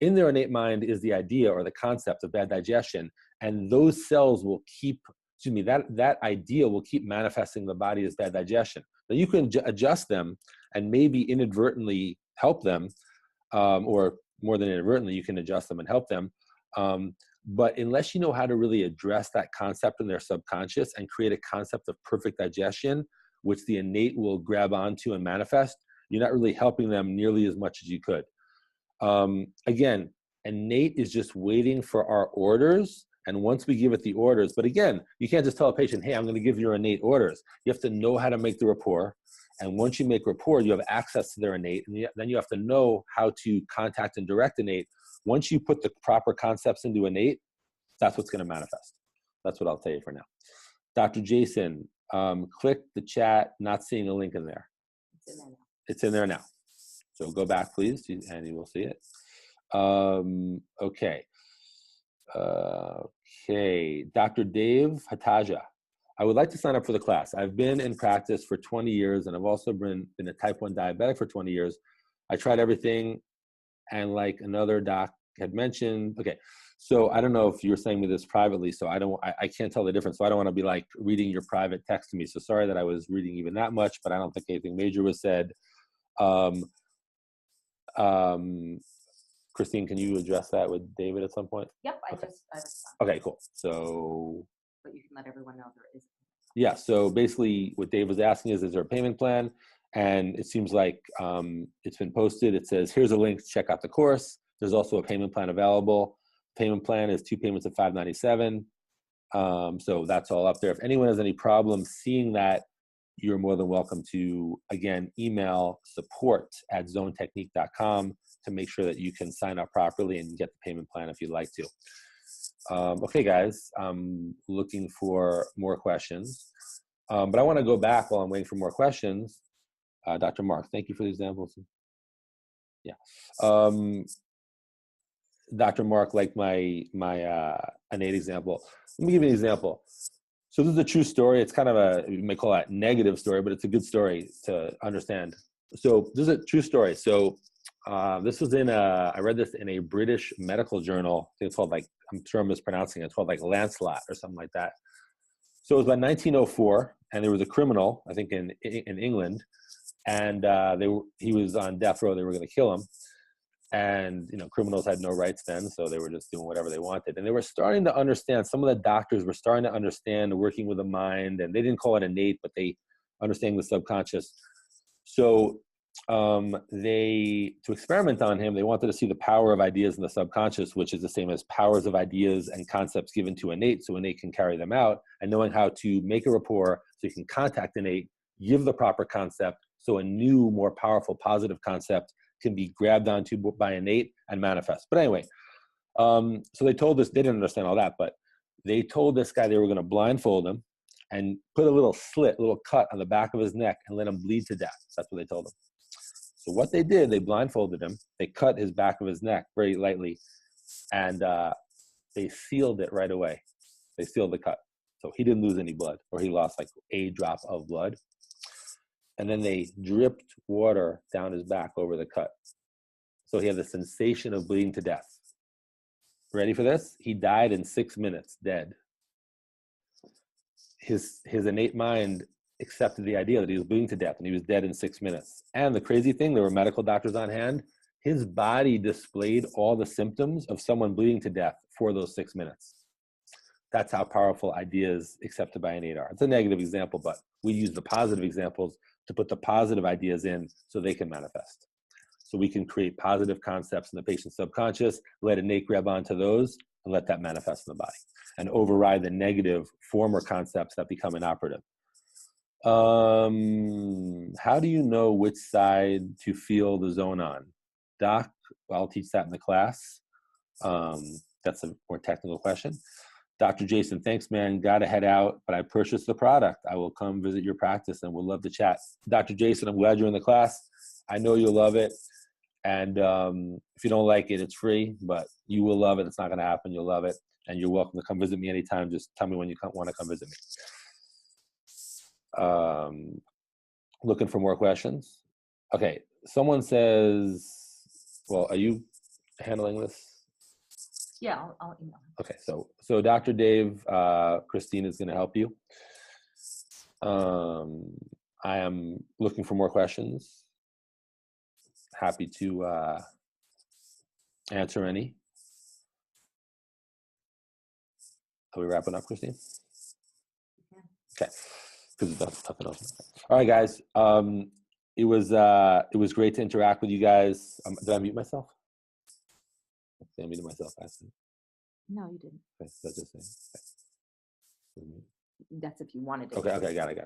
in their innate mind is the idea or the concept of bad digestion. And those cells will keep, that idea will keep manifesting in the body as bad digestion. Now you can adjust them and maybe inadvertently help them, or more than inadvertently, you can adjust them and help them. But unless you know how to really address that concept in their subconscious and create a concept of perfect digestion, which the innate will grab onto and manifest, you're not really helping them nearly as much as you could. Again, innate is just waiting for our orders. And once we give it the orders, but again, you can't just tell a patient, hey, I'm going to give your innate orders. You have to know how to make the rapport. And once you make rapport, you have access to their innate. And then you have to know how to contact and direct innate. Once you put the proper concepts into innate, that's what's going to manifest. That's what I'll tell you for now. Dr. Jason, click the chat, not seeing a link in there. It's in there now. So go back, please, and you will see it. Okay. Okay. Dr. Dave Hataja, I would like to sign up for the class. I've been in practice for 20 years, and I've also been a type 1 diabetic for 20 years. I tried everything, and like another doc had mentioned, okay, so I don't know if you're saying me this privately, so I can't tell the difference, so I don't want to be like reading your private text to me, so sorry that I was reading even that much, but I don't think anything major was said. Christine, can you address that with David at some point? Yep, okay. I responded. Okay, cool. So, but you can let everyone know there is. Yeah, so basically what Dave was asking is there a payment plan? And it seems like it's been posted. It says, here's a link to check out the course. There's also a payment plan available. Payment plan is 2 payments of $597. So that's all up there. If anyone has any problems seeing that, you're more than welcome to, again, email support@zonetechnique.com to make sure that you can sign up properly and get the payment plan if you'd like to. Okay, guys, I'm looking for more questions. But I want to go back while I'm waiting for more questions. Dr. Mark, thank you for the examples. Yeah. Dr. Mark, like my innate example. Let me give you an example. So this is a true story. It's kind of you may call that negative story, but it's a good story to understand. So this is a true story. So this was I read this in a British medical journal. I think it's called I'm sure I'm mispronouncing it. It's called Lancelot or something like that. So it was about 1904, and there was a criminal, I think in England, and he was on death row. They were going to kill him, and criminals had no rights then, so they were just doing whatever they wanted. And they were starting to understand. Some of the doctors were starting to understand working with the mind, and they didn't call it innate, but they understand the subconscious. So to experiment on him, they wanted to see the power of ideas in the subconscious, which is the same as powers of ideas and concepts given to innate, so innate can carry them out, and knowing how to make a rapport so you can contact innate, give the proper concept, so a new, more powerful, positive concept can be grabbed onto by innate and manifest. But anyway, so they told this, they didn't understand all that, but they told this guy they were going to blindfold him and put a little slit, a little cut on the back of his neck and let him bleed to death. That's what they told him. So what they did, they blindfolded him, they cut his back of his neck very lightly, and they sealed it right away. They sealed the cut. So he didn't lose any blood, or he lost like a drop of blood. And then they dripped water down his back over the cut. So he had the sensation of bleeding to death. Ready for this? He died in 6 minutes, dead. His innate mind accepted the idea that he was bleeding to death, and he was dead in 6 minutes. And the crazy thing, there were medical doctors on hand. His body displayed all the symptoms of someone bleeding to death for those 6 minutes. That's how powerful ideas accepted by innate are. It's a negative example, but we use the positive examples to put the positive ideas in so they can manifest. So we can create positive concepts in the patient's subconscious, let innate grab onto those, and let that manifest in the body, and override the negative former concepts that become inoperative. How do you know which side to feel the zone on? Doc, I'll teach that in the class. That's a more technical question. Dr. Jason, thanks, man. Got to head out, but I purchased the product. I will come visit your practice and we'll love to chat. Dr. Jason, I'm glad you're in the class. I know you'll love it. And if you don't like it, it's free, but you will love it. It's not going to happen. You'll love it. And you're welcome to come visit me anytime. Just tell me when you want to come visit me. Looking for more questions? Okay. Someone says, well, are you handling this? Yeah, I'll email him. Okay, so Dr. Dave, Christine is going to help you. I am looking for more questions. Happy to answer any. Are we wrapping up, Christine? Yeah. Okay, because that's nothing else. All right, guys. It was great to interact with you guys. Did I mute myself? I muted myself. No, you didn't. Okay, that's just saying. Okay. That's if you wanted to. Okay, got it.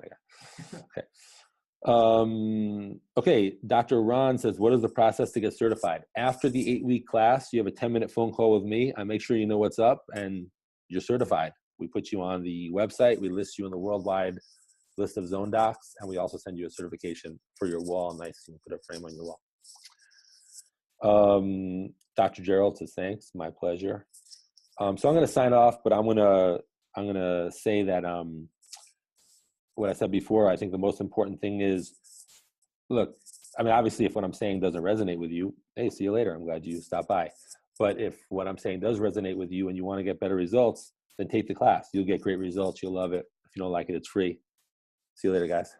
Okay. Okay, Dr. Ron says, what is the process to get certified? After the 8-week class, you have a 10-minute phone call with me. I make sure you know what's up and you're certified. We put you on the website. We list you in the worldwide list of zone docs, and we also send you a certification for your wall. Nice, you can put a frame on your wall. Dr. Gerald says, thanks, my pleasure. So I'm going to sign off, but I'm going to say that what I said before, I think the most important thing is, look, I mean, obviously if what I'm saying doesn't resonate with you, hey, see you later. I'm glad you stopped by. But if what I'm saying does resonate with you and you want to get better results, then take the class. You'll get great results. You'll love it. If you don't like it, it's free. See you later, guys.